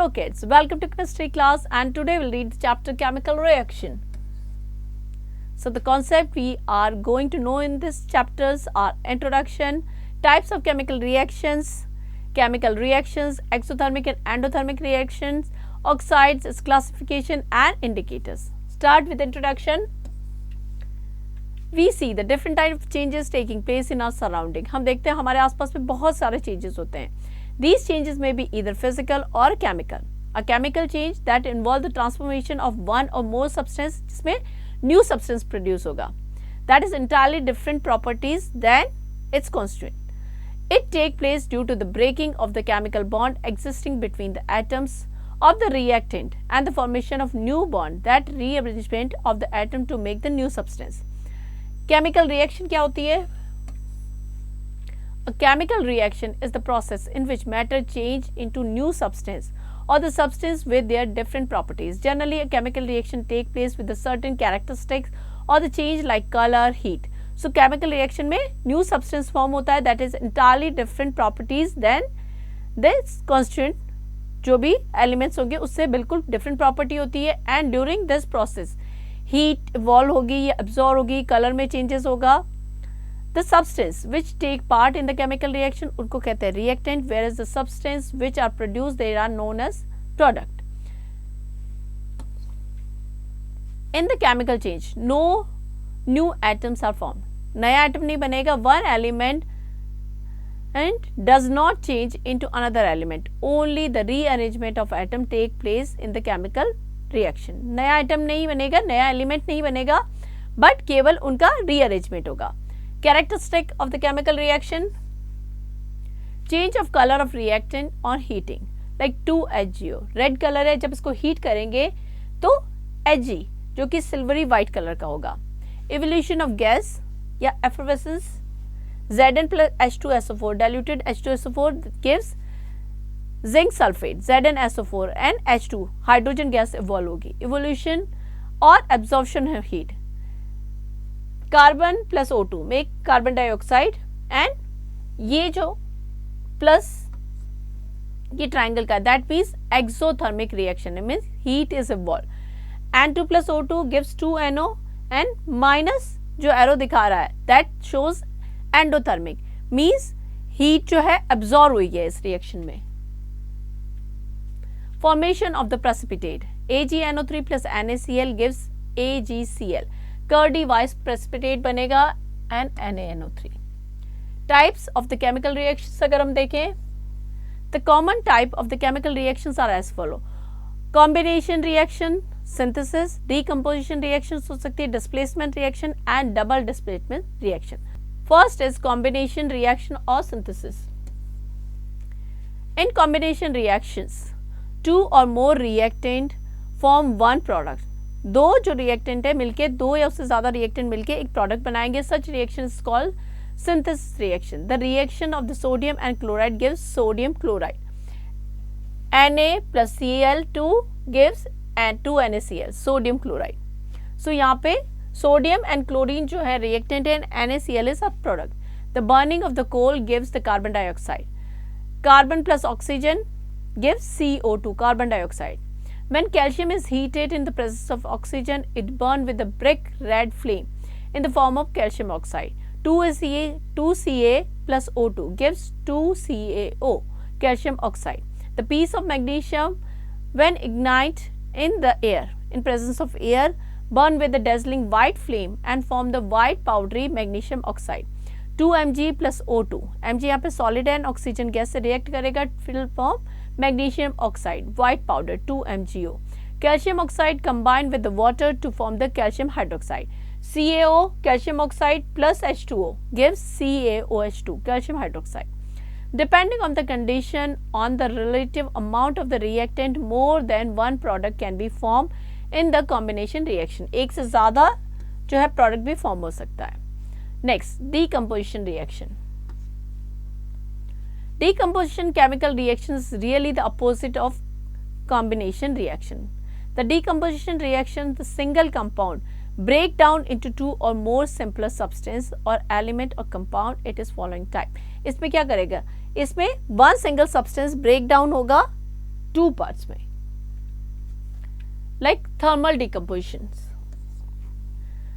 Hello kids, welcome to chemistry class and today we'll read the chapter chemical reaction. So the concept we are going to know in this chapters are introduction, types of chemical reactions, exothermic and endothermic reactions, oxides, its classification and indicators. Start with introduction. We see the different type of changes taking place in our surrounding. हम देखते हैं हमारे आसपास में बहुत सारे changes होते हैं. These changes may be either physical or chemical. A chemical change that involve the transformation of one or more substance जिसमें new substance produce होगा. That is entirely different properties than its constituent. It take place due to the breaking of the chemical bond existing between the atoms of the reactant and the formation of new bond, that rearrangement of the atom to make the new substance. Chemical reaction क्या होती है? A chemical reaction is the process in which matter change into new substance or the substance with their different properties. Generally, a chemical reaction take place with a certain characteristics or the change like color, heat. So, chemical reaction में new substance form होता है that is entirely different properties than this constituent. जो भी elements होंगे उससे बिल्कुल different property होती है and during this process heat evolve होगी या absorb होगी, color में changes होगा. The substance which take part in the chemical reaction उनको कहते हैं reactant, whereas the substance which are produced they are known as product. In the chemical change, no new atoms are formed. नया atom नहीं बनेगा. One element and does not change into another element. Only the rearrangement of atom take place in the chemical reaction. नया atom नहीं बनेगा, नया element नहीं बनेगा, but केवल उनका rearrangement होगा. Characteristic of the chemical reaction: change of color of reactant on heating, like 2HgO. Red color है, जब इसको heat करेंगे तो Hg जो कि silvery white color का होगा. Evolution of gas या effervescence, Zn plus H2SO4 diluted H2SO4 gives zinc sulfate, ZnSO4 and H2 hydrogen gas evolve होगी. Evolution और absorption of heat, carbon plus O2 make carbon dioxide and ये जो plus ये triangle का that means exothermic reaction means heat is evolve. N2 plus O2 gives 2NO and minus जो arrow दिखा रहा है that shows endothermic means heat जो है एब्जॉर्ब हुई है इस रिएक्शन में. Formation of the precipitate AgNO3 plus NaCl gives AgCl. Curdy white precipitate बनेगा and NaNO3. Types of the chemical reactions अगर हम देखें, the common type of the chemical reactions are as follow: combination reaction, synthesis, decomposition reactions हो सकती है, displacement reaction and double displacement reaction. First is combination reaction और synthesis. In combination reactions two और more reactant form one product. दो जो reactant है मिलके, दो या उससे ज्यादा रिएक्टेंट मिलके एक प्रोडक्ट बनाएंगे. Such reaction is called synthesis reaction. The reaction of the sodium and chloride gives sodium chloride. Na plus Cl2 gives and 2NaCl, sodium chloride. So यहाँ पे सोडियम एंड क्लोरीन जो है रिएक्टेंट है, NaCl is a product. The burning of the coal gives the carbon dioxide. Carbon plus oxygen gives CO2, carbon dioxide. When calcium is heated in the presence of oxygen, it burns with a brick red flame in the form of calcium oxide. 2Ca plus O2 gives 2CaO, calcium oxide. The piece of magnesium, when ignited in the air, in presence of air, burn with a dazzling white flame and form the white powdery magnesium oxide. 2Mg plus O2. Mg यहाँ पे solid है, oxygen gas से react करेगा, will form magnesium oxide, white powder 2MgO. Calcium oxide combined with the water to form the calcium hydroxide. CaO, calcium oxide plus H2O gives CaOH2, calcium hydroxide. Depending on the condition on the relative amount of the reactant, more than one product can be formed in the combination reaction. एक से ज़्यादा जो है product भी form हो सकता है. Next, decomposition reaction. Decomposition chemical reaction is really the opposite of combination reaction. The decomposition reaction, the single compound break down into two or more simpler substance or element or compound. It is following type. इसमें क्या करेगा? इसमें one single substance break down होगा 2 parts में, like thermal decompositions.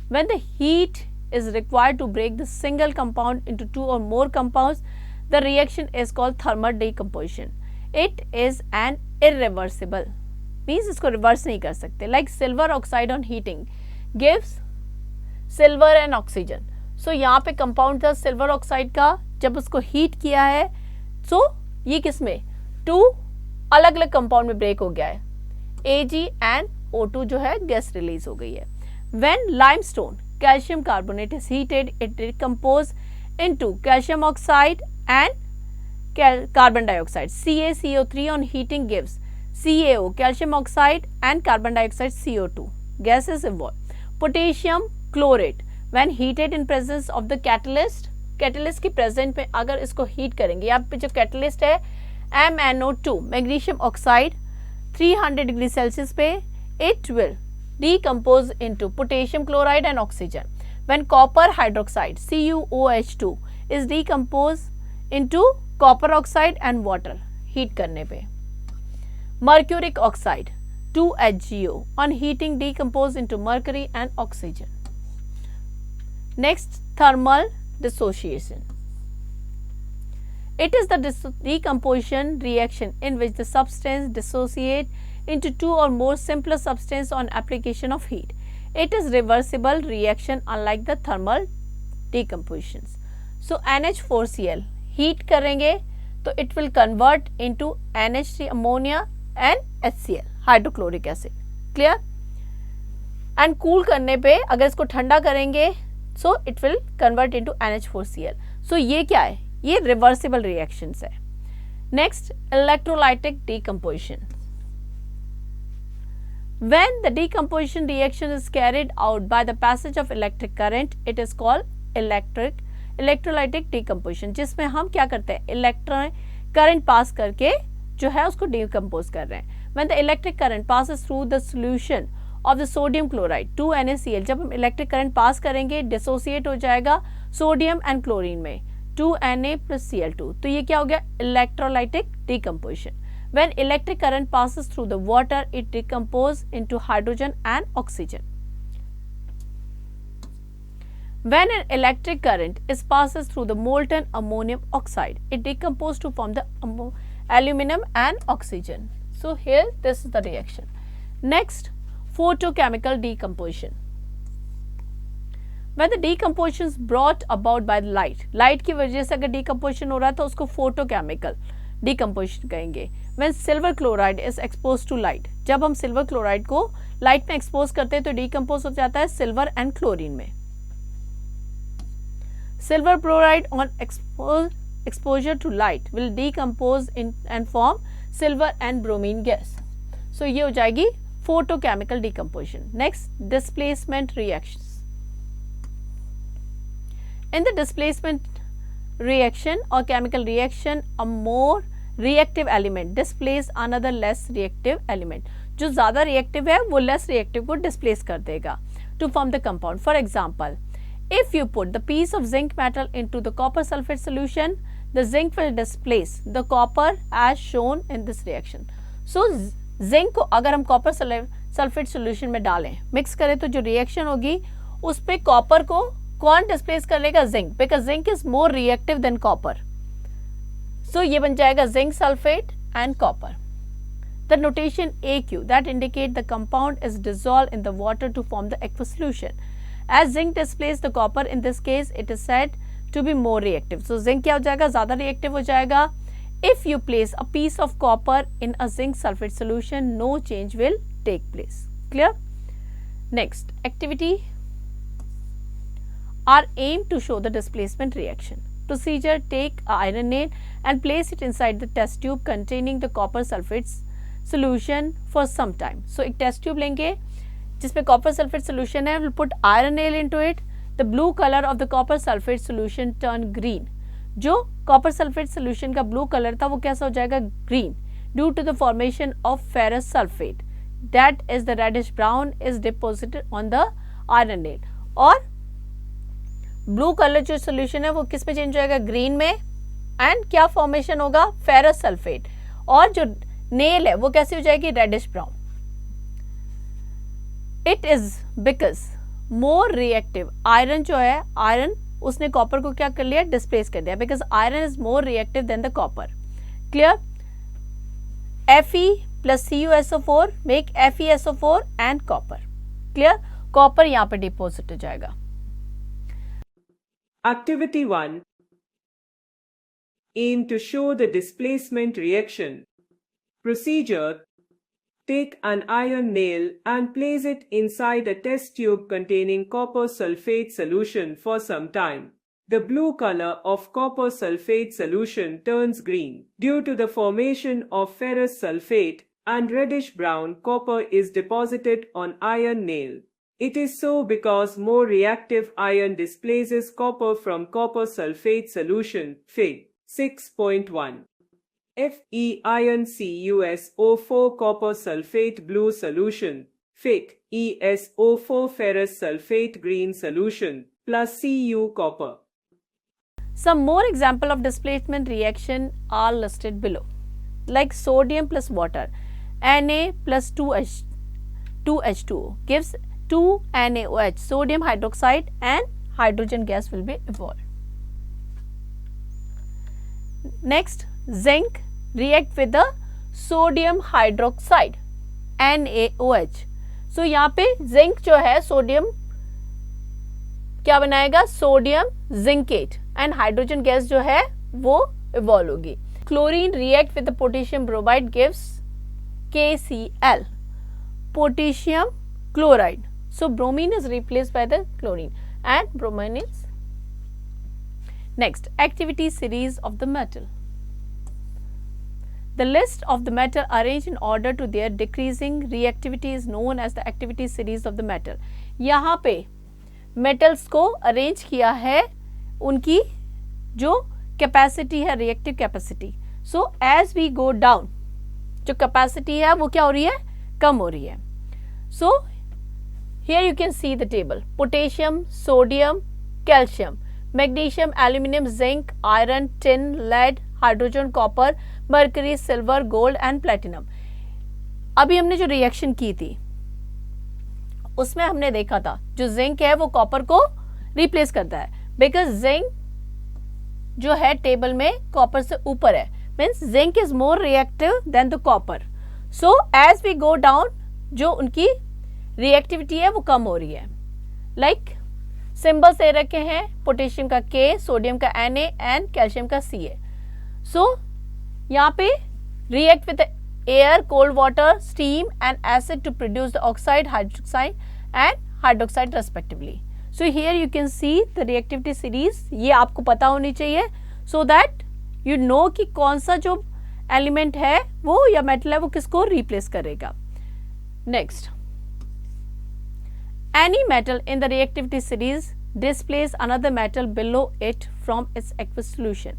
When the heat is required to break the single compound into 2 or more compounds, the reaction is called thermal decomposition. It is an irreversible, means इसको reverse नहीं कर सकते. Like silver oxide on heating gives silver and oxygen. So यहाँ पे compound था silver oxide का, जब उसको heat किया है so ये किसमें 2 अलग अलग कंपाउंड में ब्रेक हो गया है, Ag and O2 जो है गैस रिलीज हो गई है. When limestone calcium carbonate is heated, it decomposes into calcium oxide and carbon dioxide. CaCO3 on heating gives CaO, calcium oxide and carbon dioxide CO2. Gases evolve. Potassium chlorate when heated in presence of the catalyst, catalyst की present में अगर इसको heat करेंगे, यहाँ पे जो catalyst है MnO2 magnesium oxide 300 degree Celsius पे, it will decompose into potassium chloride and oxygen. When copper hydroxide CuOH2 is decomposed into copper oxide and water, heat करने पे. Mercuric oxide 2HgO on heating decompose into mercury and oxygen. Next, thermal dissociation. It is the decomposition reaction in which the substance dissociate into 2 or more simpler substance on application of heat. It is reversible reaction unlike the thermal decompositions. So NH4Cl heat करेंगे तो it will convert into NH3 ammonia and HCl hydrochloric acid. Clear? And cool करने पे अगर इसको ठंडा करेंगे so it will convert into NH4Cl. So ये क्या है? ये reversible reactions है. Next, electrolytic decomposition. When the decomposition reaction is carried out by the passage of electric current, it is called electrolytic decomposition. जिसमें हम क्या करते हैं? इलेक्ट्रॉन करंट पास करके जो है उसको डिकम्पोज कर रहे हैं. When the electric current passes through the solution of the sodium chloride 2NaCl, जब हम इलेक्ट्रिक करंट पास करेंगे डिसोसिएट हो जाएगा सोडियम एंड क्लोरीन में 2Na plus Cl2. तो ये क्या हो गया? Electrolytic decomposition. When electric current passes through the water, it decomposes into hydrogen and oxygen. When an electric current is passes through the molten ammonium oxide, it decomposes to form the aluminum and oxygen. So here this is the reaction. Next, photochemical decomposition. When the decomposition is brought about by light, light की वजह से अगर decomposition हो रहा है तो उसको photochemical decomposition कहेंगे. When silver chloride is exposed to light, जब हम silver chloride को light में expose करते हैं तो decompose हो जाता है silver and chlorine में. Silver chloride on exposure to light will decompose in and form silver and bromine gas. So ये हो जाएगी photochemical decomposition. Next, displacement reactions. In the displacement reaction or chemical reaction, a more reactive element displace another less reactive element. जो ज़्यादा reactive है वो less reactive को displace कर देगा to form the compound. For example, if you put the piece of zinc metal into the copper sulfate solution, the zinc will displace the copper as shown in this reaction. So zinc को अगर हम copper sulfate solution में डालें, mix करें तो जो reaction होगी उस पे copper को कौन डिस्प्लेस करेगा? Zinc, because zinc is more reactive than copper. So ये बन जाएगा zinc sulphate and copper. The notation AQ that indicate the compound is dissolve in the water to form the aqua solution. As zinc displace the copper in this case it is said to be more reactive. So zinc क्या हो जाएगा? ज्यादा reactive हो जाएगा. If you place a piece of copper in a zinc sulphate solution, no change will take place. Clear? Next activity are aimed to show the displacement reaction. Procedure: take a iron nail and place it inside the test tube containing the copper sulfate solution for some time. So एक test tube लेंगे जिसमें copper sulfate solution है. We'll put iron nail into it. The blue color of the copper sulfate solution turn green. जो copper sulfate solution का blue color था वो कैसा हो जाएगा? Green, due to the formation of ferrous sulfate. That is the reddish brown is deposited on the iron nail. और blue colour जो solution है वो किस में चेंज हो जाएगा? ग्रीन में. एंड क्या फॉर्मेशन होगा? Ferrous sulphate. और जो नेल है वो कैसी हो जाएगी, reddish brown. It is because more reactive, iron जो है, आयरन उसने कॉपर को क्या कर लिया, डिस्प्लेस कर दिया, because iron is more reactive than the copper. Clear. Fe plus CuSO4 make FeSO4 and copper. Clear. Copper यहाँ पे डिपोजिट हो जाएगा. Activity 1. Aim to show the displacement reaction. Procedure. Take an iron nail and place it inside a test tube containing copper sulfate solution for some time. The blue color of copper sulfate solution turns green due to the formation of ferrous sulfate, and reddish brown copper is deposited on iron nail. It is so because more reactive iron displaces copper from copper sulfate solution. Fig. 6.1. Fe iron CuSO4 copper sulfate blue solution. Fig. ESO4 ferrous sulfate green solution plus Cu copper. Some more example of displacement reaction are listed below, like sodium plus water, Na plus 2H2O gives 2NaOH, sodium hydroxide, and hydrogen gas will be evolved. Next, zinc react with the sodium hydroxide, NaOH. So यहाँ पे zinc जो है sodium क्या बनाएगा, sodium zincate, and hydrogen gas जो है वो evolve होगी. Chlorine react with the potassium bromide gives KCl, potassium chloride. So bromine is replaced by the chlorine and bromine is. Next, activity series of the metal. The list of the metal arranged in order to their decreasing reactivity is known as the activity series of the metal. यहाँ पे metals को arrange किया है उनकी जो capacity है, reactive capacity. So as we go down, जो capacity है वो क्या हो रही है, कम हो रही है. So here you can see the table. Potassium, sodium, calcium, magnesium, aluminium, zinc, iron, tin, lead, hydrogen, copper, mercury, silver, gold and platinum. अभी हमने जो रिएक्शन की थी उसमें हमने देखा था जो जिंक है वो कॉपर को रिप्लेस करता है, बिकॉज जिंक जो है टेबल में कॉपर से ऊपर है, means zinc is more reactive than the copper. So as we go down जो उनकी रिएक्टिविटी है वो कम हो रही है. लाइक सिंबल्स दे रखे हैं, पोटेशियम का K, सोडियम का Na एंड कैल्शियम का Ca. सो यहाँ पे react with air, cold water, steam and acid to produce the oxide, hydroxide and hydroxide respectively. So here you can see the reactivity series. ये आपको पता होनी चाहिए so that you know कि कौन सा जो एलिमेंट है वो या मेटल है वो किसको रिप्लेस करेगा. Next, any metal in the reactivity series displace another metal below it from its aqueous solution.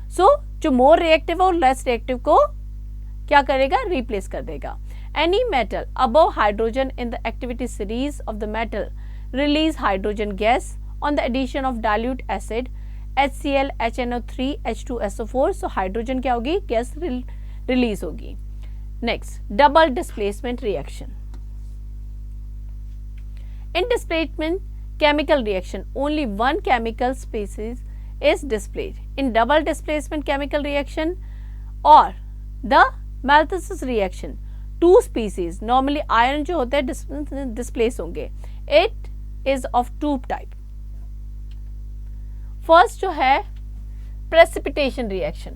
So जो more reactive और less reactive को क्या करेगा, रिप्लेस कर देगा. Any metal above hydrogen in the activity series of the metal release hydrogen gas on the addition of dilute acid HCl, HNO3, H2SO4. So hydrogen क्या होगी, gas release होगी. Next, double displacement reaction. In displacement chemical reaction only one chemical species is displaced. In double displacement chemical reaction और the Malthus reaction, two species, normally iron जो होते हैं displace होंगे. It is of two type. First जो है precipitation reaction.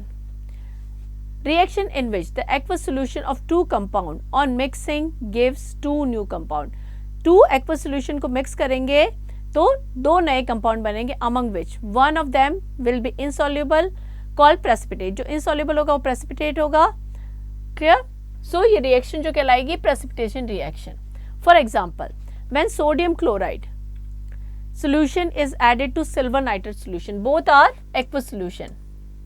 Reaction in which the aqueous solution of two compound on mixing gives two new compound. Two aqueous solution को mix करेंगे तो दो नए compound बनेंगे, among which one of them will be insoluble called precipitate. जो insoluble होगा वो precipitate होगा. क्लियर. सो ये रिएक्शन जो कहलाएगी precipitation reaction. For example, when sodium chloride solution is added to silver nitrate solution, both are aqueous solution,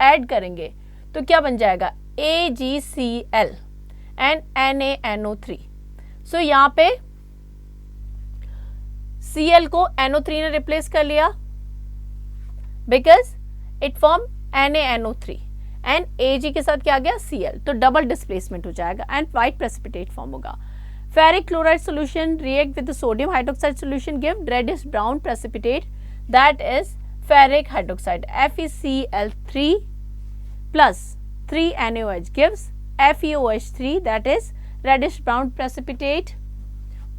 add करेंगे तो क्या बन जाएगा, AgCl एंड NaNO3. सो यहाँ पे Cl को NO3 ने रिप्लेस कर लिया because it form NaNO3 and Ag के साथ क्या आ गया Cl, तो डबल डिस्प्लेसमेंट हो जाएगा एंड वाइट प्रेसिपिटेट फॉर्म होगा. Ferric chloride solution react with sodium hydroxide solution give reddish brown precipitate that is ferric hydroxide FeCl3 plus 3NaOH gives FeOH3 that is reddish brown precipitate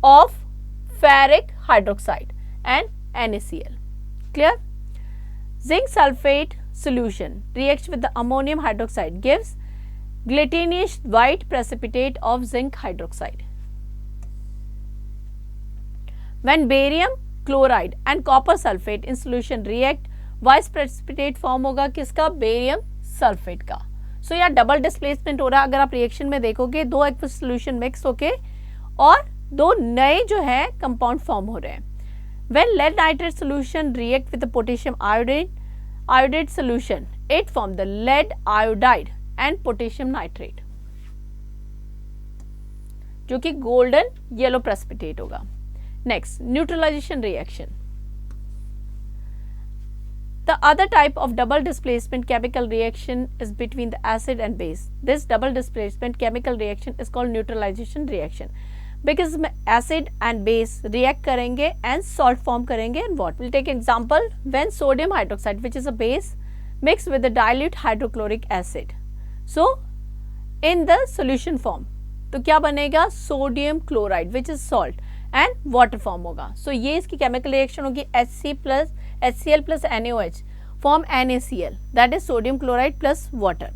of ferric hydroxide and NaCl. Clear? Zinc sulfate solution reacts with the ammonium hydroxide gives glutinous white precipitate of zinc hydroxide. When barium chloride and copper sulfate in solution react, white precipitate form होगा किसका, barium sulphate का. सो यहाँ double displacement हो रहा है. अगर आप reaction में देखोगे दो एक्वस सोल्यूशन मिक्स होके और दो नए जो है कंपाउंड फॉर्म हो रहे हैं. When lead nitrate solution react with the potassium iodide solution, it form the lead iodide and potassium nitrate, जो कि golden yellow precipitate होगा. Next, neutralization reaction. The other type of double displacement chemical reaction is between the acid and base. This double displacement chemical reaction is called neutralization reaction. Because acid and base react करेंगे and salt form करेंगे and what? We'll take example when sodium hydroxide, which is a base, mixed with the dilute hydrochloric acid. So in the solution form, तो क्या बनेगा, sodium chloride, which is salt, and water form होगा. So ये इसकी chemical reaction होगी HCl plus NaOH form NaCl, that is sodium chloride plus water.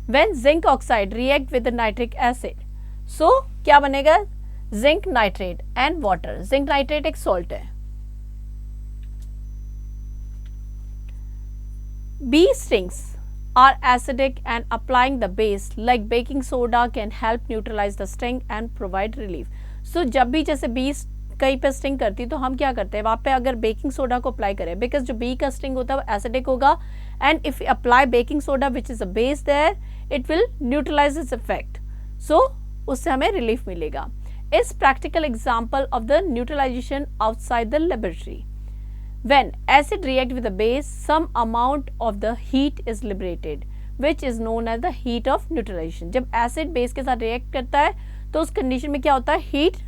When zinc oxide react with the nitric acid, so क्या बनेगा, zinc nitrate and water. Zinc nitrate एक salt है. Bee stings are acidic and applying the base like baking soda can help neutralize the sting and provide relief. So जब भी जैसे B कहीं पे sting करती है तो हम क्या करते हैं, वहाँ पे अगर बेकिंग सोडा को अप्लाई करें, बिकॉज जो बी का स्टिंग होता है वो एसिडिक होगा and if apply baking soda which is a base there it will neutralise its effect. So उससे हमें रिलीफ मिलेगा. Is practical example of the neutralization outside the laboratory. When acid react with the base, some amount of the heat is liberated, which is known as the heat of neutralization. जब acid base के साथ react करता है तो उस condition में क्या होता है, heat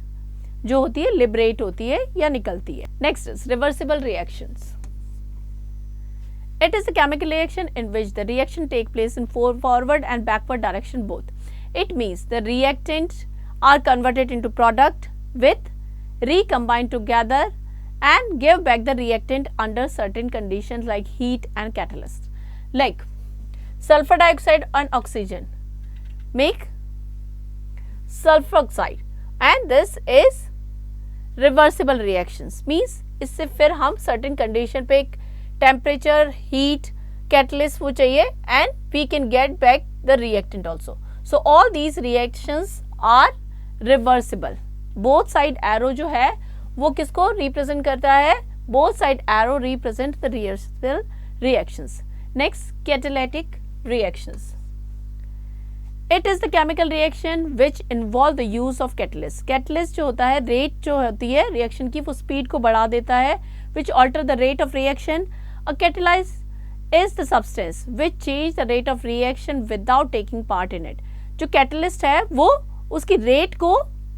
जो होती है liberate होती है या निकलती है. Next is reversible reactions. It is a chemical reaction in which the reaction take place in forward and backward direction both. It means the reactant are converted into product with recombined together and give back the reactant under certain conditions like heat and catalyst. Like sulfur dioxide and oxygen make sulfur oxide and this is reversible reactions. Means इससे फिर हम certain condition पे एक temperature, heat, catalyst वो चाहिए and we can get back the reactant also. So all these reactions are reversible. Both side arrow जो है वो किसको रिप्रेजेंट करता है, both side arrow represent the reversible reactions. Next, catalytic reactions. It is the chemical reaction which involve the use of catalyst. Catalyst जो होता है, rate जो होती है रिएक्शन की वो स्पीड को बढ़ा देता है, which alter the rate of reaction. A catalyse is the substance which change the rate of reaction without taking part in it. जो कैटलिस्ट है वो उसकी रेट को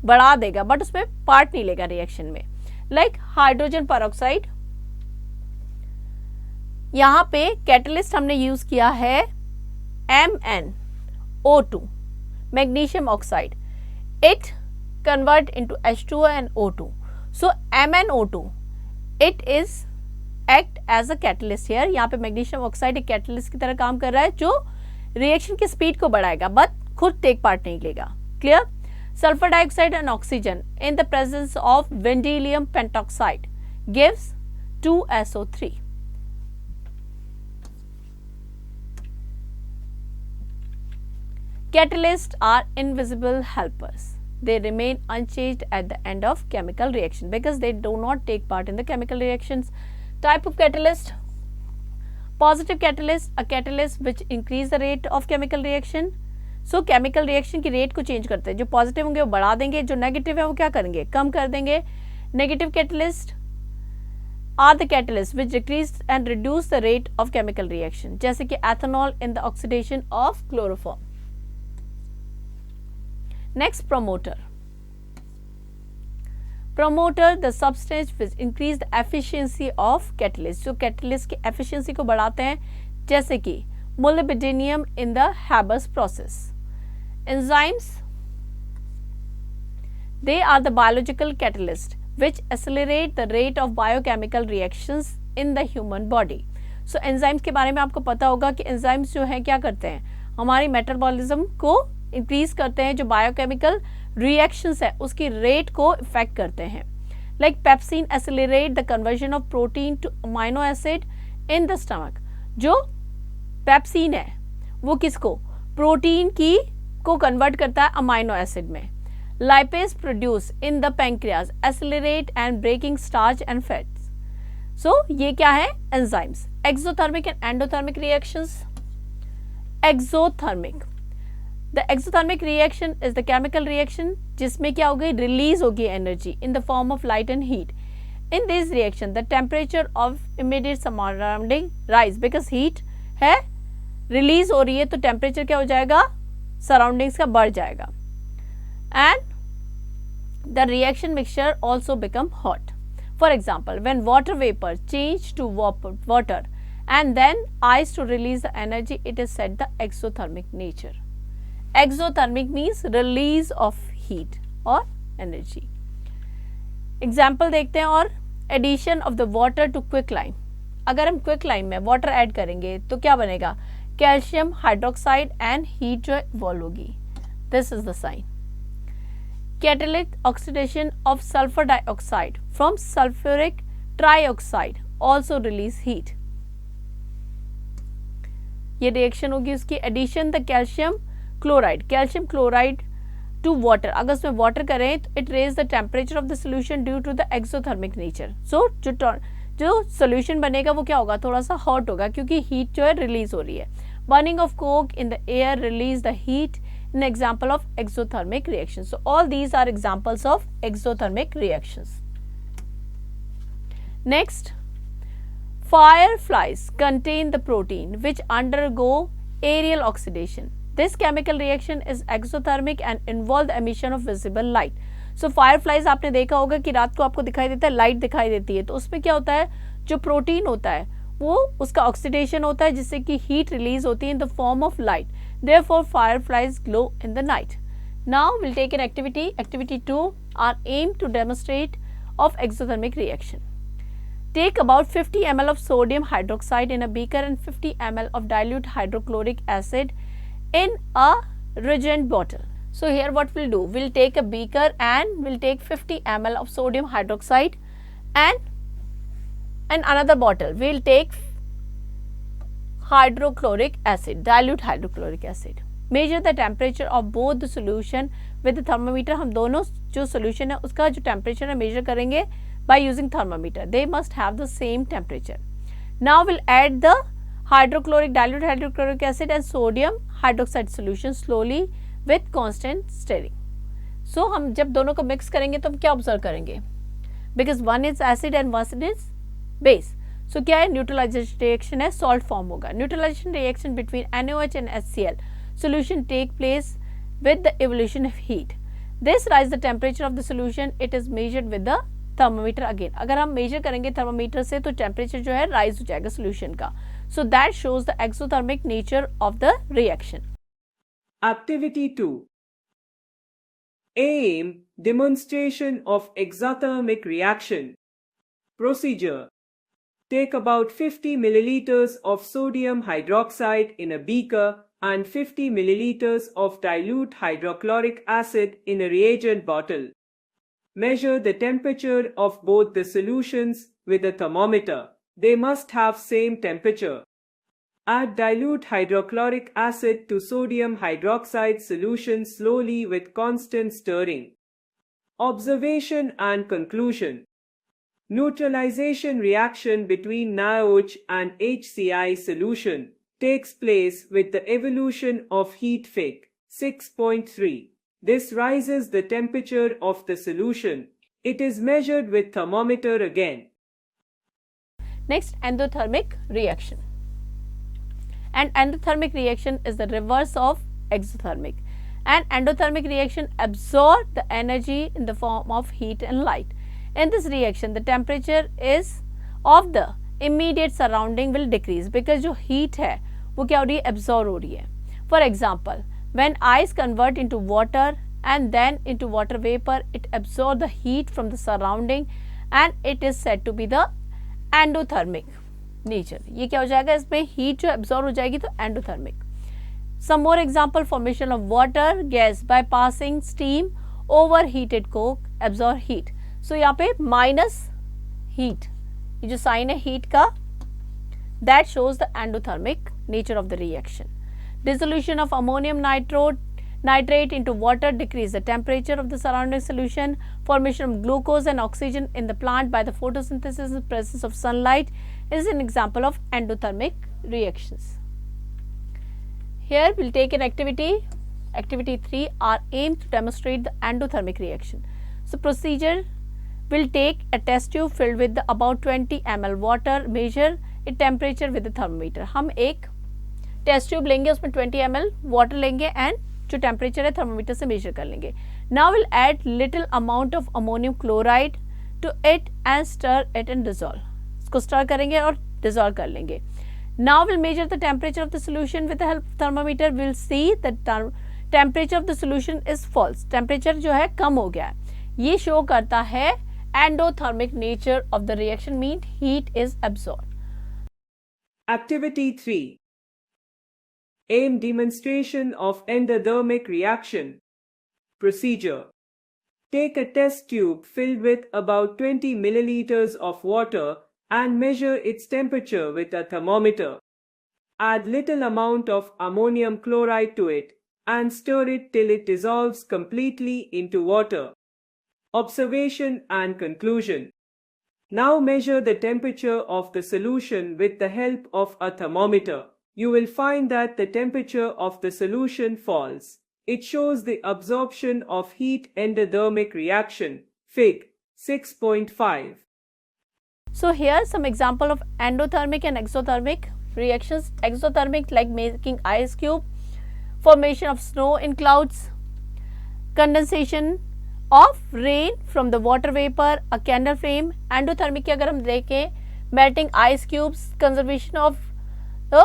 बढ़ा देगा बट उसमें पार्ट नहीं लेगा रिएक्शन में. लाइक हाइड्रोजन परऑक्साइड, यहां पे कैटलिस्ट हमने यूज किया है MnO2, magnesium oxide. It convert into H2O and O2. सो MnO2 it is act as a catalyst here. यहाँ पे मैग्नीशियम ऑक्साइड एक कैटलिस्ट की तरह काम कर रहा है जो रिएक्शन की स्पीड को बढ़ाएगा बट खुद टेक पार्ट नहीं लेगा. Clear? Sulfur dioxide and oxygen in the presence of vanadium pentoxide gives 2SO3. Catalysts are invisible helpers. They remain unchanged at the end of chemical reaction because they do not take part in the chemical reactions. Type of catalyst. Positive catalyst, a catalyst which increase the rate of chemical reaction. So chemical reaction की rate को change करते हैं. जो positive होंगे वो बढ़ा देंगे, जो नेगेटिव है वो क्या करेंगे, कम कर देंगे. Negative catalyst are the catalysts which decrease and reduce the rate of chemical reaction, जैसे कि ethanol in the oxidation of chloroform. Next, promoter. Promoter, the substance which increase the efficiency of catalyst, जो catalyst की efficiency को बढ़ाते हैं, जैसे कि molybdenum in the Haber's process. Enzymes, they are the biological catalyst which accelerate the rate of biochemical reactions in the human body. So enzymes के बारे में आपको पता होगा कि enzymes जो हैं क्या करते हैं, हमारी मेटाबॉलिज्म को इंक्रीज करते हैं, जो बायोकेमिकल रिएक्शंस है उसकी रेट को इफेक्ट करते हैं. Like pepsin accelerate the conversion of protein two amino acid in the stomach. जो पेप्सिन है वो किसको, प्रोटीन की को कन्वर्ट करता है अमाइनो एसिड में. Lipase produced in the pancreas accelerate and breaking starch and fats. So ये क्या है, enzymes. Exothermic and endothermic reactions. Exothermic. The exothermic reaction is the chemical reaction जिसमें क्या होगी, release होगी energy in the form of light and heat. In this reaction the temperature of immediate surrounding rise because heat है, release हो रही है तो temperature क्या हो जाएगा, surroundings का बढ़ जाएगा. And the reaction mixture also become hot. For example, when water vapor change to water and then ice to release the energy, it is said the exothermic nature. Exothermic means release of heat or energy. Example देखते हैं. और addition of the water to quicklime. अगर हम quicklime में water add करेंगे तो क्या बनेगा, कैल्शियम हाइड्रोक्साइड एंड हीट जो इवॉल्व होगी. This is the sign. Catalytic oxidation of sulfur dioxide from sulfuric trioxide also release heat. ये रिएक्शन होगी उसकी. Addition the calcium chloride to water. अगर उसमें वाटर करें तो it raise the temperature of the solution due to the exothermic nature. So जो solution बनेगा वो क्या होगा, थोड़ा सा हॉट होगा क्योंकि हीट जो है रिलीज हो रही है. Burning of Coke in the air release the heat. An example of exothermic reactions. So all these are examples of exothermic reactions. Next, fireflies contain the protein which undergo aerial oxidation. This chemical reaction is exothermic and involve the emission of visible light. So fireflies आपने देखा होगा कि रात को आपको दिखाई देता है, लाइट दिखाई देती है, तो उसमें क्या होता है, जो प्रोटीन होता है वो उसका ऑक्सीडेशन होता है जिससे कि हीट रिलीज होती है in the form of light. Therefore, fireflies glow in the night. Now we'll take an activity. Activity 2 are aimed to demonstrate of exothermic reaction. Take about 50 ml of sodium hydroxide in a beaker and 50 ml of dilute hydrochloric acid in a reagent bottle. So here what we'll do, we'll take a beaker and we'll take 50 ml of sodium hydroxide and another bottle. We'll take hydrochloric acid, dilute hydrochloric acid. Measure the temperature of both the solution with the thermometer. हम दोनों जो solution है उसका जो temperature है measure करेंगे by using thermometer. They must have the same temperature. Now we'll add the dilute hydrochloric acid and sodium hydroxide solution slowly with constant stirring. So हम जब दोनों को mix करेंगे तो हम क्या observe करेंगे, because one is acid and one is base. So क्या है, न्यूट्रलाइजेशन रिएक्शन है, सॉल्ट फॉर्म होगा. Neutralisation reaction between NaOH and HCl solution take place with the evolution of heat. This rise the temperature of the solution. It is measured with the thermometer again. अगर हम major करेंगे thermometer से तो temperature जो है rise हो जाएगा solution का. So that shows the exothermic nature of the reaction. Activity 2. Aim demonstration of exothermic reaction. Procedure. Take about 50 milliliters of sodium hydroxide in a beaker and 50 milliliters of dilute hydrochloric acid in a reagent bottle. Measure the temperature of both the solutions with a thermometer. They must have same temperature. Add dilute hydrochloric acid to sodium hydroxide solution slowly with constant stirring. Observation and conclusion. Neutralization reaction between NaOH and HCl solution takes place with the evolution of heat Fic. 6.3. This rises the temperature of the solution. It is measured with thermometer again. Next, endothermic reaction. And endothermic reaction is the reverse of exothermic. And endothermic reaction absorb the energy in the form of heat and light. In this reaction, the temperature is of the immediate surrounding will decrease because जो heat है वो क्या हो रही है, absorb हो रही है. For example, when ice convert into water and then into water vapor, it absorb the heat from the surrounding and it is said to be the endothermic nature. ये क्या हो जाएगा, इसमें heat जो absorb हो जाएगी तो endothermic. Some more example, formation of water gas by passing steam over heated coke absorb heat. So यहाँ पे minus heat, ये जो sign है heat का, that shows the endothermic nature of the reaction. Dissolution of ammonium nitrate into water decrease the temperature of the surrounding solution. Formation of glucose and oxygen in the plant by the photosynthesis in the presence of sunlight is an example of endothermic reactions. Here we will take an activity. Activity 3 are aimed to demonstrate the endothermic reaction. So procedure will take a test tube filled with about 20 ml water, measure its temperature with the thermometer. हम एक test tube लेंगे, उसमें 20 ml water लेंगे and जो temperature है thermometer से measure कर लेंगे. Now will add little amount of ammonium chloride to it and stir it and dissolve. इसको स्टर करेंगे और डिजॉल्व कर लेंगे. Now will measure the temperature of the solution with the help of thermometer. Will see the temperature of the solution is falls. Temperature जो है कम हो गया है. ये शो करता है endothermic nature of the reaction, means heat is absorbed. Activity 3. Aim demonstration of endothermic reaction. Procedure. Take a test tube filled with about 20 milliliters of water and measure its temperature with a thermometer. Add little amount of ammonium chloride to it and stir it till it dissolves completely into water. Observation and conclusion. Now measure the temperature of the solution with the help of a thermometer. You will find that the temperature of the solution falls. It shows the absorption of heat endothermic reaction. Fig. 6.5. So here some example of endothermic and exothermic reactions. Exothermic like making ice cube, formation of snow in clouds, condensation of rain from the water vapor, a candle flame. Endothermic की अगर हम देखें, melting ice cubes, conservation of the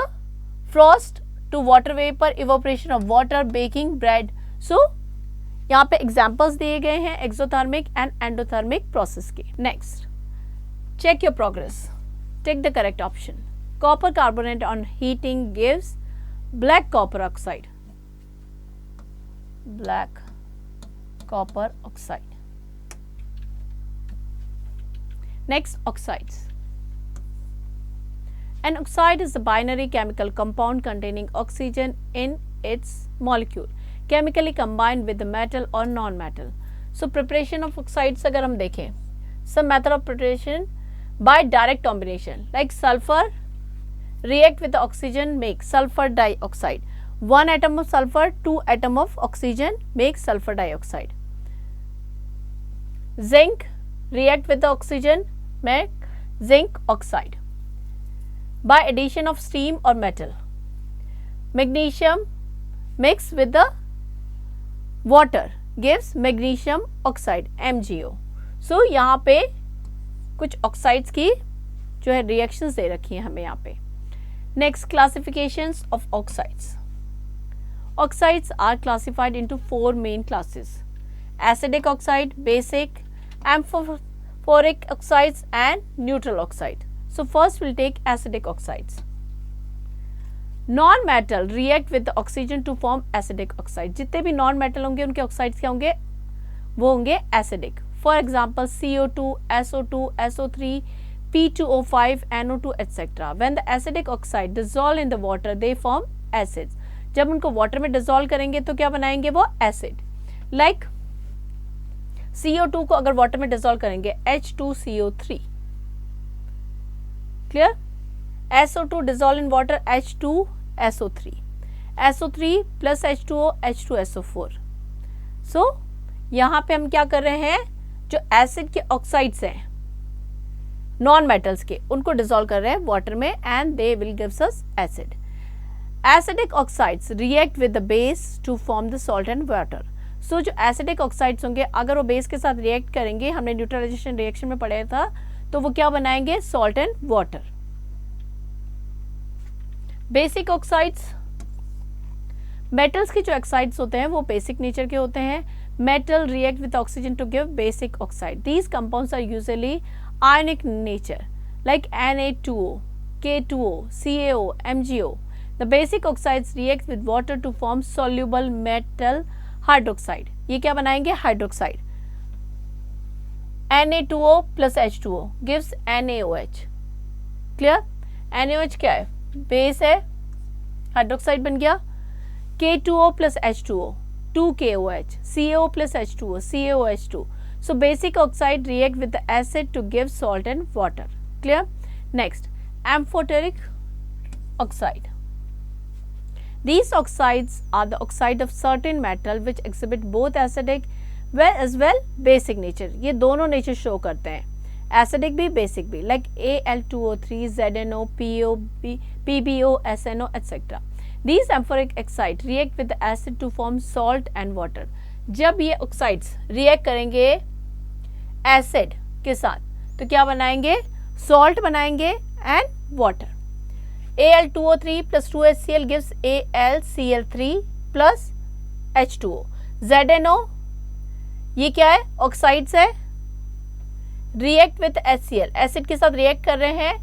frost to water vapor, evaporation of water, baking bread. So यहाँ पे examples दिए गए हैं exothermic and endothermic process के. Next, check your progress. Take the correct option. Copper carbonate on heating gives black copper oxide. Black copper oxide. Next, oxides. An oxide is a binary chemical compound containing oxygen in its molecule, chemically combined with the metal or non-metal. So preparation of oxides अगर हम देखें, some method of preparation by direct combination, like sulfur react with the oxygen make sulfur dioxide. 1 atom of sulfur, 2 atom of oxygen make sulfur dioxide. Zinc react with the oxygen make zinc oxide by addition of steam or metal. Magnesium mixed with the water gives magnesium oxide MgO. So यहाँ पे कुछ oxides की जो है reactions दे रखी हैं हमें यहाँ पे. Next, classifications of oxides. Oxides are classified into 4 main classes: acidic oxide, basic, amphoric oxides and neutral oxide. So first we'll take acidic oxides. Non-metal react with the oxygen to form acidic oxide. जितने भी non-metal होंगे उनके oxides क्या होंगे, वो होंगे acidic. For example, CO2, SO2, SO3, P2O5, NO2, etc. When the acidic oxide dissolve in the water, they form acids. जब उनको water में dissolve करेंगे तो क्या बनाएंगे वो acid. Like CO2 को अगर water में dissolve करेंगे H2CO3. Clear? SO2 dissolve in water H2SO3. SO3 plus H2O H2SO4. So यहाँ पे हम क्या कर रहे हैं, जो एसिड के ऑक्साइड्स हैं नॉन मेटल्स के, उनको डिसॉल्व कर रहे हैं वाटर में and they will gives us acid. Acidic oxides react with the base to form the salt and water. So जो एसिडिक ऑक्साइड्स होंगे अगर वो बेस के साथ रिएक्ट करेंगे, हमने न्यूट्रलाइजेशन रिएक्शन में पढ़ा था, तो वो क्या बनाएंगे? Salt and water. Basic oxides, metals के जो ऑक्साइड्स होते हैं वो बेसिक नेचर के होते हैं. Metal react with oxygen to give basic oxide. These compounds are usually ionic nature like Na2O, K2O, CaO, MgO. The basic oxides react with water to form soluble metal hydroxide. ये क्या बनाएंगे? Hydroxide. Na2O plus H2O gives NaOH. Clear? NaOH क्या है? Base है, hydroxide बन गया. K2O plus H2O 2KOH. CaO plus H2O CaOH2. So basic oxide react with the acid to give salt and water. Clear? Next, amphoteric oxide. These oxides are the oxide of certain metal which exhibit both acidic as well basic nature. ये दोनों nature show करते हैं, acidic भी basic भी, like Al2O3, ZnO, PbO, SnO, etc. These amphoric oxides react with the acid to form salt and water. जब ये oxides react करेंगे acid के साथ तो क्या बनाएंगे? सॉल्ट बनाएंगे and water. Al2O3 plus 2HCl gives AlCl3 plus H2O. ZnO ये क्या है? ऑक्साइड्स है, रिएक्ट विथ HCl, एसिड के साथ रिएक्ट कर रहे हैं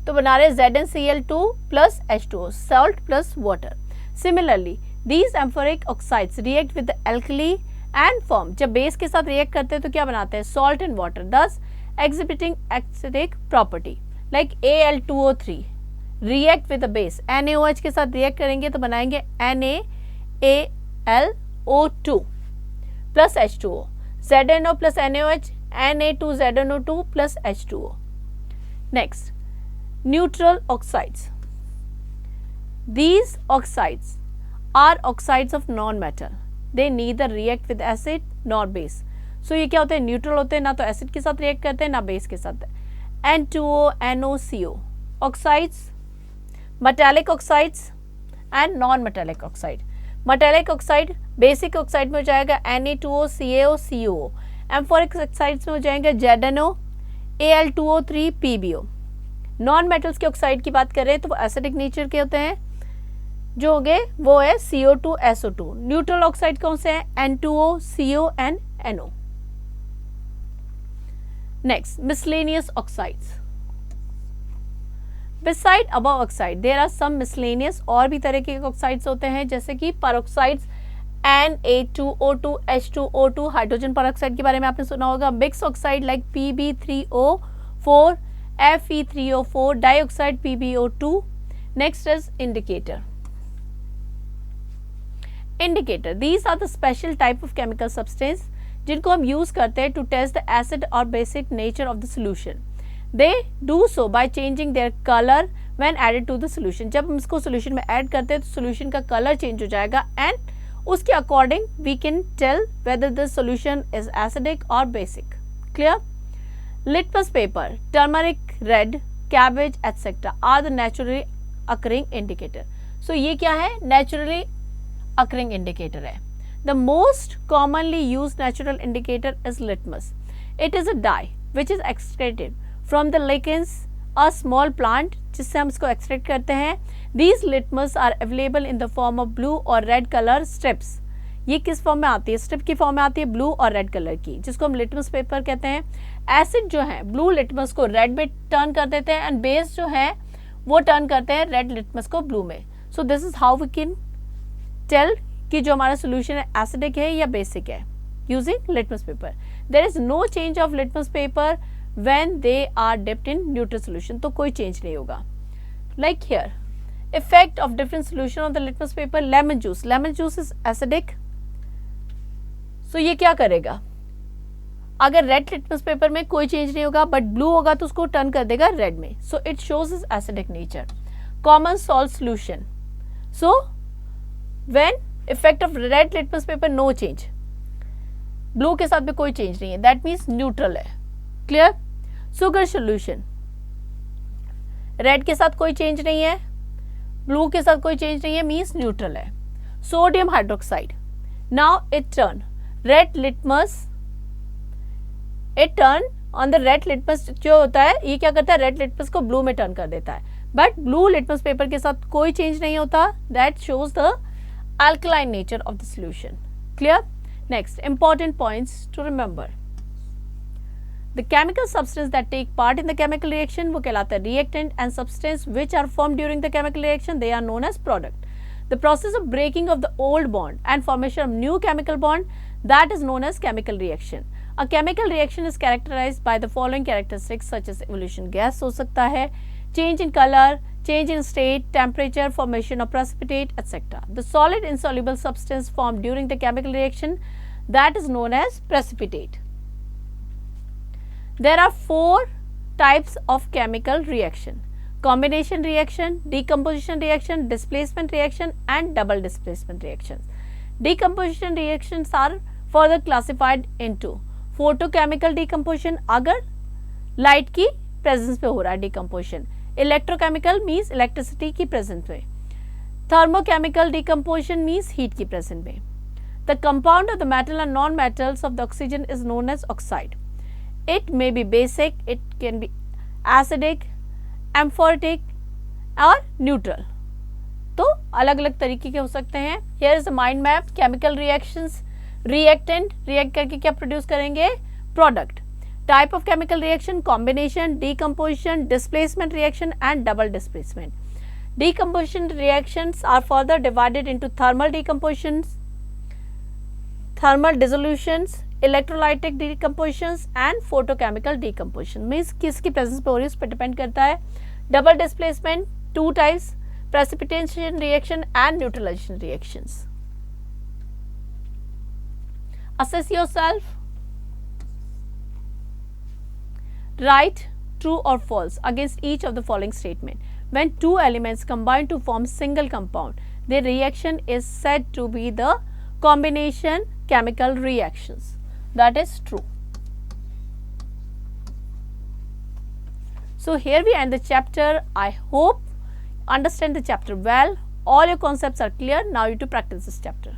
तो बना रहे ZnCl2 plus H2O, salt plus water. Similarly these amphoteric oxides react with alkali and form. जब बेस के साथ रिएक्ट करते हैं तो क्या बनाते हैं? Salt and water, thus exhibiting acidic property. Like Al2O3 react with the base, NaOH के साथ रिएक्ट करेंगे तो बनाएंगे NaAlO2 plus H2O. ZnO plus NaOH Na2ZnO2 plus H2O. Next, neutral oxides. These oxides are oxides of non-metal. They neither react with acid nor base. So ये क्या होते हैं? Neutral होते हैं, ना तो एसिड के साथ रिएक्ट करते हैं ना बेस के साथ. N2O, NOCO oxides, metallic oxides and non-metallic oxide. Metallic oxide basic oxide में हो जाएगा Na2O, CaO, COO. एम्फोरिक ऑक्साइड्स में हो जाएंगे ZnO, Al2O3, PbO. Non metals के ऑक्साइड की बात कर रहे हैं तो वो एसिडिक नेचर के होते हैं, जो हो गए वो है CO2, SO2. न्यूट्रल ऑक्साइड कौन से हैं? N2O, CO and NO. Next, miscellaneous oxides. Beside above oxide there are some miscellaneous, और भी तरह के ऑक्साइड्स होते हैं जैसे कि परऑक्साइड्स Na2O2, H2O2, हाइड्रोजन परऑक्साइड के बारे में आपने सुना होगा. Mix oxide like Pb3O4, Fe3O4, dioxide PbO2. Next is indicator. Indicator, these are the special type of chemical substance जिनको हम यूज करते हैं टू टेस्ट द एसिड और basic nature of the solution. They do so by changing their colour when added to the solution. जब हम इसको solution में add करते हैं तो सोल्यूशन का कलर चेंज हो जाएगा एंड उसके according we can tell whether the solution is acidic और basic. Clear? Litmus paper, turmeric red, cabbage etcetera are the naturally occurring indicator. So ये क्या है? नेचुरली occurring indicator है. The most commonly used natural indicator is litmus. It is a dye which is extracted from the lichens, a small plant जिससे हम इसको extract करते हैं. These litmus are available in the form of blue और red color strips. ये किस form में आती है? स्ट्रिप की फॉर्म में आती है, ब्लू और रेड कलर की, जिसको हम लिटमस पेपर कहते हैं. एसिड जो है ब्लू लिटमस को रेड में टर्न कर देते हैं एंड बेस जो है वो टर्न करते हैं रेड लिटमस को ब्लू में. So this is how we can tell कि जो हमारा सोल्यूशन है एसिडिक है या बेसिक है using litmus paper. There is no change of litmus paper when they are dipped in neutral solution, तो कोई चेंज नहीं होगा. Like here, effect of different solution on the litmus paper. Lemon juice, lemon juice is acidic, so ये क्या करेगा? अगर red litmus paper में कोई चेंज नहीं होगा बट ब्लू होगा तो उसको टर्न कर देगा रेड में, so it shows is acidic nature. Common salt solution, so when effect of red litmus paper no change, blue के साथ भी कोई चेंज नहीं है, दैट मीन्स न्यूट्रल है. क्लियर? सुगर सोल्यूशन, रेड के साथ कोई चेंज नहीं है, ब्लू के साथ कोई चेंज नहीं है, मीन्स न्यूट्रल है. Sodium hydroxide, now it turn red litmus, it turn on the red litmus. जो होता है ये क्या करता है, रेड लिटमस को ब्लू में टर्न कर देता है, बट ब्लू लिटमस पेपर के साथ कोई चेंज नहीं होता. That shows the alkaline nature of the solution. Clear? Next, important points to remember. The chemical substance that take part in the chemical reaction वो कहलाता है reactant, and substance which are formed during the chemical reaction they are known as product. The process of breaking of the old bond and formation of new chemical bond, that is known as chemical reaction. A chemical reaction is characterized by the following characteristics such as evolution gas हो सकता है, change in color, change in state, temperature, formation of precipitate, etc. The solid insoluble substance formed during the chemical reaction, that is known as precipitate. There are 4 types of chemical reaction: combination reaction, decomposition reaction, displacement reaction and double displacement reactions. Decomposition reactions are further classified into photochemical decomposition, अगर light की presence पे हो रहा है decomposition, electrochemical means electricity की present में, thermochemical decomposition means heat की present में. The compound of the metal and non metals of the oxygen is known as oxide. It may be basic, it can be acidic, amphoteric और neutral. तो अलग अलग तरीके के हो सकते हैं. Here is the mind map. Chemical reactions, reactant react करके क्या प्रोड्यूस करेंगे, product. Type of chemical reaction: combination, decomposition, displacement reaction and double displacement. Decomposition reactions are further divided into thermal decompositions, thermal dissolutions, electrolytic decompositions and photochemical decomposition. Means किसकी presence पे हो रही है उस पर डिपेंड करता है. Double displacement 2 types: precipitation reaction and neutralization reactions. Assess yourself. Write true or false against each of the following statement. When 2 elements combine to form single compound, their reaction is said to be the combination chemical reactions. That is true. So here we end the chapter. I hope understand the chapter well. All your concepts are clear. Now you to practice this chapter.